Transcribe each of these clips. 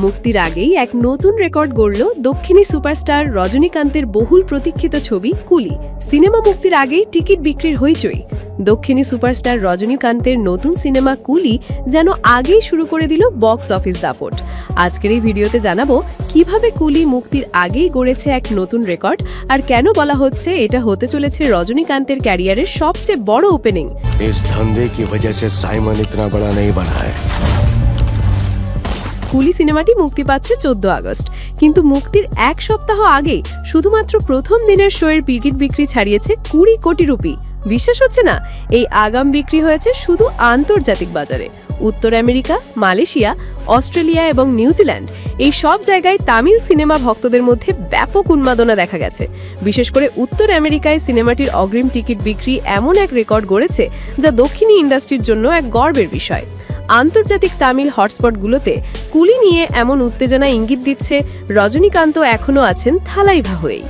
মুক্তির আগেই এক নতুন রেকর্ড গড়ল দক্ষিণী সুপারস্টার রজনীকান্তের বহুল প্রতীক্ষিত ছবি কুলি। সিনেমা মুক্তির আগেই টিকিট বিক্রির হইচই। দক্ষিণী সুপারস্টার রজনীকান্তের নতুন সিনেমা কুলি যেন আগেই শুরু করে দিল বক্স অফিস দাপট। আজকের এই ভিডিওতে জানাবো কিভাবে কুলি মুক্তির আগেই গড়েছে এক নতুন রেকর্ড, আর কেন বলা হচ্ছে এটা হতে চলেছে রজনীকান্তের ক্যারিয়ারের সবচেয়ে বড় ওপেনিং। इस धंधे की वजह से साइमन इतना बड़ा नहीं बना है। কুলি সিনেমাটি মুক্তি পাচ্ছে 14 আগস্ট, কিন্তু মুক্তির এক সপ্তাহ আগেই শুধুমাত্র প্রথম দিনের শোয়ের টিকিট বিক্রি ছাড়িয়েছে 20 কোটি রুপি। বিশ্বাস হচ্ছে না? এই আগাম বিক্রি হয়েছে শুধু আন্তর্জাতিক বাজারে। উত্তর আমেরিকা, মালয়েশিয়া, অস্ট্রেলিয়া এবং নিউজিল্যান্ড এই সব জায়গায় তামিল সিনেমা ভক্তদের মধ্যে ব্যাপক উন্মাদনা দেখা গেছে। বিশেষ করে উত্তর আমেরিকায় সিনেমাটির অগ্রিম টিকিট বিক্রি এমন এক রেকর্ড গড়েছে যা দক্ষিণী ইন্ডাস্ট্রির জন্য এক গর্বের বিষয়। আন্তর্জাতিক তামিল হটস্পটগুলোতে কুলি নিয়ে এমন উত্তেজনা ইঙ্গিত দিচ্ছে রজনীকান্ত এখনও আছেন থালাইভা হয়েই।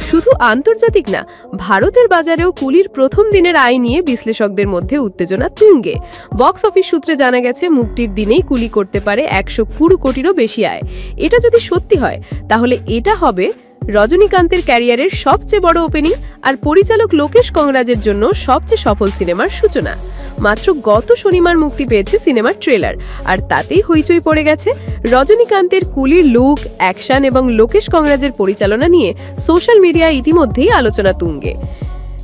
শুধু আন্তর্জাতিক না, ভারতের বাজারেও কুলির প্রথম দিনের আয় নিয়ে বিশ্লেষকদের মধ্যে উত্তেজনা তুঙ্গে। বক্স অফিস সূত্রে জানা গেছে মুক্তির দিনেই কুলি করতে পারে 120 কোটিরও বেশি আয়। এটা যদি সত্যি হয় তাহলে এটা হবে রজনীকান্তের ক্যারিয়ারের সবচেয়ে বড় ওপেনিং আর পরিচালক লোকেশ কংরাজের জন্য সবচেয়ে সফল সিনেমার সূচনা। মাত্র গত শনিবার মুক্তি পেয়েছে সিনেমার ট্রেলার, আর তাতেই হইচই পড়ে গেছে। রজনীকান্তের কুলির লুক, অ্যাকশন এবং লোকেশ কংরাজের পরিচালনা নিয়ে সোশ্যাল মিডিয়ায় ইতিমধ্যেই আলোচনা তুঙ্গে।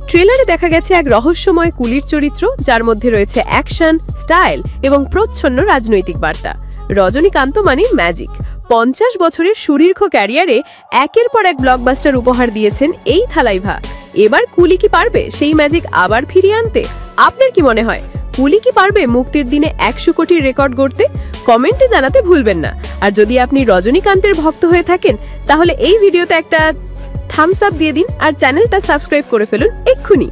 ট্রেলারে দেখা গেছে এক রহস্যময় কুলির চরিত্র, যার মধ্যে রয়েছে অ্যাকশন, স্টাইল এবং প্রচ্ছন্ন রাজনৈতিক বার্তা। রজনীকান্ত মানে ম্যাজিক। 50 বছরের সুদীর্ঘ ক্যারিয়ারে একের পর এক ব্লকবাস্টার উপহার দিয়েছেন এই থালাইভা। এবার কুলি কি পারবে সেই ম্যাজিক আবার ফিরিয়ে আনতে? আপনার কি মনে হয়, কুলি কি পারবে মুক্তির দিনে 100 কোটির রেকর্ড গড়তে? কমেন্টে জানাতে ভুলবেন না। আর যদি আপনি রজনীকান্তের ভক্ত হয়ে থাকেন তাহলে এই ভিডিওতে একটা থামস আপ দিয়ে দিন আর চ্যানেলটা সাবস্ক্রাইব করে ফেলুন এক্ষুনি।